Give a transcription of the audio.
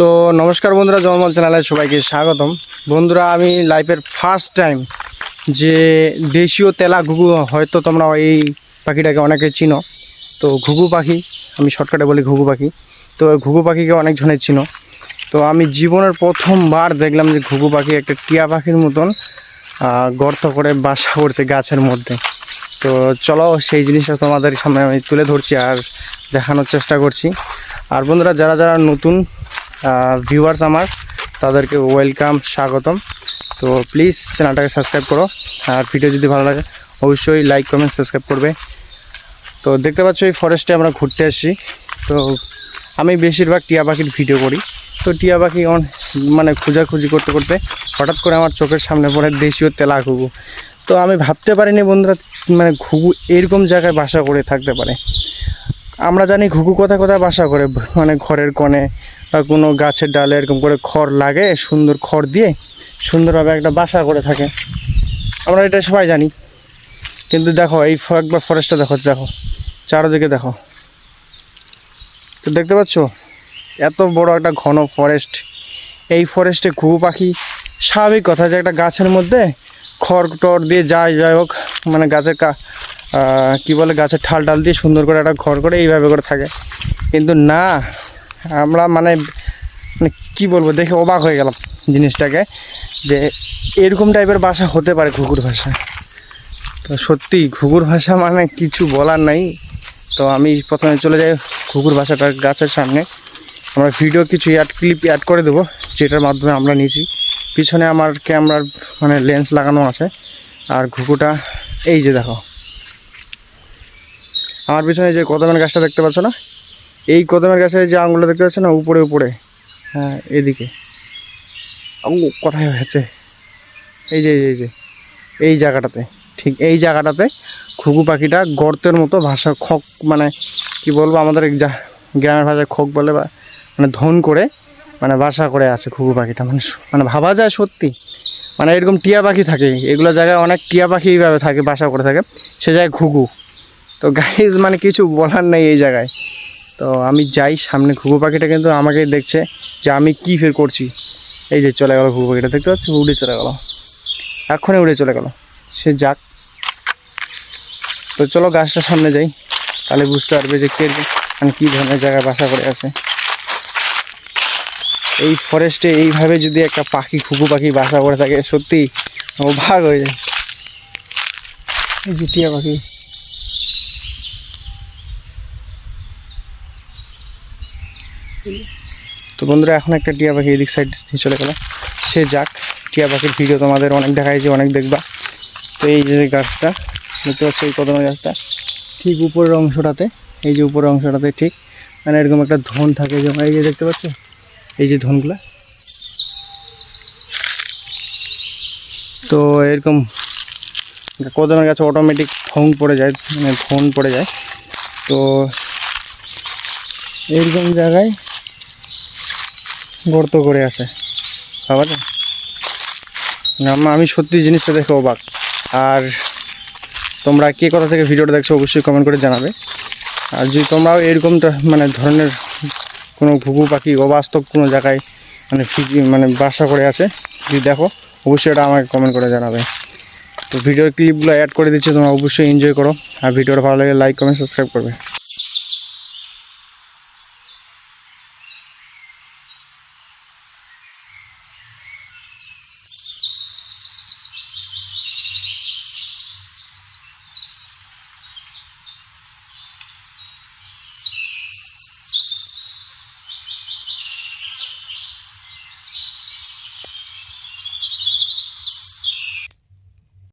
তো নমস্কার বন্ধুরা, জলমল চ্যানেলে সবাইকে স্বাগতম। বন্ধুরা, আমি লাইফের ফার্স্ট টাইম যে দেশীয় তেলা ঘুঘু, হয়তো তোমরা এই পাখিটাকে অনেকে চিনো। তো ঘুঘু পাখি, আমি শর্টকাটে বলি ঘুঘু পাখি। তো ঘুঘু পাখিকে অনেকজনের চিনো। তো আমি জীবনের প্রথমবার দেখলাম যে ঘুঘু পাখি একটা টিয়া পাখির মতন গর্ত করে বাসা করছে গাছের মধ্যে। তো চলো সেই জিনিসটা তোমাদের সামনে আমি তুলে ধরছি আর দেখানোর চেষ্টা করছি। আর বন্ধুরা, যারা যারা নতুন ভিউয়ার্স আমার, তাদেরকে ওয়েলকাম, স্বাগতম। তো প্লিজ চ্যানেলটাকে সাবস্ক্রাইব করো, আর ভিডিও যদি ভালো লাগে অবশ্যই লাইক কমেন্ট সাবস্ক্রাইব করবে। তো দেখতে পাচ্ছ এই ফরেস্টে আমরা ঘুরতে আসছি। তো আমি বেশিরভাগ টিয়া পাখির ভিডিও করি। তো টিয়া পাখি মানে খোঁজাখুঁজি করতে করতে হঠাৎ করে আমার চোখের সামনে পড়ে দেশীয় তেলা ঘুঘু। তো আমি ভাবতে পারিনি বন্ধুরা, মানে ঘুঘু এরকম জায়গায় বাসা করে থাকতে পারে। আমরা জানি ঘুঘু কোথায় কোথায় বাসা করে, মানে ঘরের কোণে বা কোনো গাছের ডালে এরকম করে খড় লাগে, সুন্দর খড় দিয়ে সুন্দরভাবে একটা বাসা করে থাকে, আমরা এটা সবাই জানি। কিন্তু দেখো এই একবার ফরেস্টটা দেখো, চারদিকে দেখো। তো দেখতে পাচ্ছ এত বড় একটা ঘন ফরেস্ট। এই ফরেস্টে ঘুঘু পাখি স্বাভাবিক কথা যে একটা গাছের মধ্যে খড় টড় দিয়ে যাই হোক, মানে গাছের কী বলে, গাছের ঠাল দিয়ে সুন্দর করে একটা ঘর করে এইভাবে করে থাকে। কিন্তু না, আমরা মানে কী বলবো, দেখে অবাক হয়ে গেলাম জিনিসটাকে, যে এরকম টাইপের ভাষা হতে পারে ঘুঘুর ভাষা। তো সত্যি ঘুঘুর ভাষা মানে কিছু বলার নাই। তো আমি প্রথমে চলে যাই ঘুঘুর ভাষাটার গাছের সামনে। আমরা ভিডিও কিছু ক্লিপ অ্যাড করে দেবো, যেটার মাধ্যমে আমরা নিয়েছি। পিছনে আমার ক্যামেরার মানে লেন্স লাগানো আছে। আর ঘুঘুটা এই যে দেখো, আমার পিছনে যে কদমের গাছটা দেখতে পাচ্ছ না, এই কদমের গাছে যে আঙুলটা দেখতে পাচ্ছ না, উপরে, হ্যাঁ এদিকে কোথায় হয়েছে, এই যে এই জায়গাটাতে, ঠিক এই জায়গাটাতে ঘুঘু পাখিটা গর্তের মতো ভাষা খক, মানে কি বলবো, আমাদের গ্রামের ভাষায় খক বলে, বা মানে ধন করে মানে বাসা করে আছে ঘুঘু পাখিটা। মানে ভাবা যায় সত্যি, মানে এরকম টিয়া পাখি থাকে এগুলো জায়গায়, অনেক টিয়া পাখি এইভাবে থাকে, বাসা করে থাকে, সে জায়গায় ঘুঘু। তো গাইজ মানে কিছু বলার নেই এই জায়গায়। তো আমি যাই সামনে, ঘুঘু পাখিটা কিন্তু আমাকে দেখছে যে আমি কী ফের করছি। এই যে চলে গেল ঘুঘু পাখিটা, দেখতে পাচ্ছি উড়ে চলে গেল, এক্ষুনি উড়ে চলে গেল, সে যাক। তো চলো গাছটার সামনে যাই, তাহলে বুঝতে পারবে যে কে মানে কী ধরনের জায়গায় বাসা করে আছে। এই ফরেস্টে এইভাবে যদি একটা পাখি, ঘুঘু পাখি বাসা করে থাকে, সত্যি অবাক হয়ে যায়। এই যে টিয়া পাখি, তো বন্ধুরা এখন একটা টিয়া পাখি এদিক সাইড চলে গেল, সে যাক। টিয়া পাখির ভিডিও তোমাদের অনেক দেখাইছি, অনেক দেখবা। তো এই যে গাছটা দেখতে পাচ্ছ, এই কদমের গাছটা ঠিক উপরের অংশটাতে, এই যে উপরের অংশটাতে ঠিক মানে এরকম একটা ধন থাকে, যেমন এই যে দেখতে পাচ্ছ, এই যে ধনগুলা। তো এরকম কদমের গাছে অটোমেটিক ধন পড়ে যায়, মানে ধন পড়ে যায়। তো এইরকম জায়গায় গর্ত করে আছে, ভাবা যায়। আমি সত্যি জিনিসটা দেখে অবাক। আর তোমরা কে কোথা থেকে ভিডিওটা দেখছো অবশ্যই কমেন্ট করে জানাবে। আর যদি তোমরাও এরকমটা মানে ধরনের কোনো ঘুঘু পাখি অবাস্তব কোনো জায়গায় মানে বাসা করে আছে যদি দেখো, অবশ্যই এটা আমাকে কমেন্ট করে জানাবে। তো ভিডিওর ক্লিপগুলো অ্যাড করে দিচ্ছি, তোমরা অবশ্যই এনজয় করো। আর ভিডিওটা ভালো লাগে লাইক কমেন্ট সাবস্ক্রাইব করবে।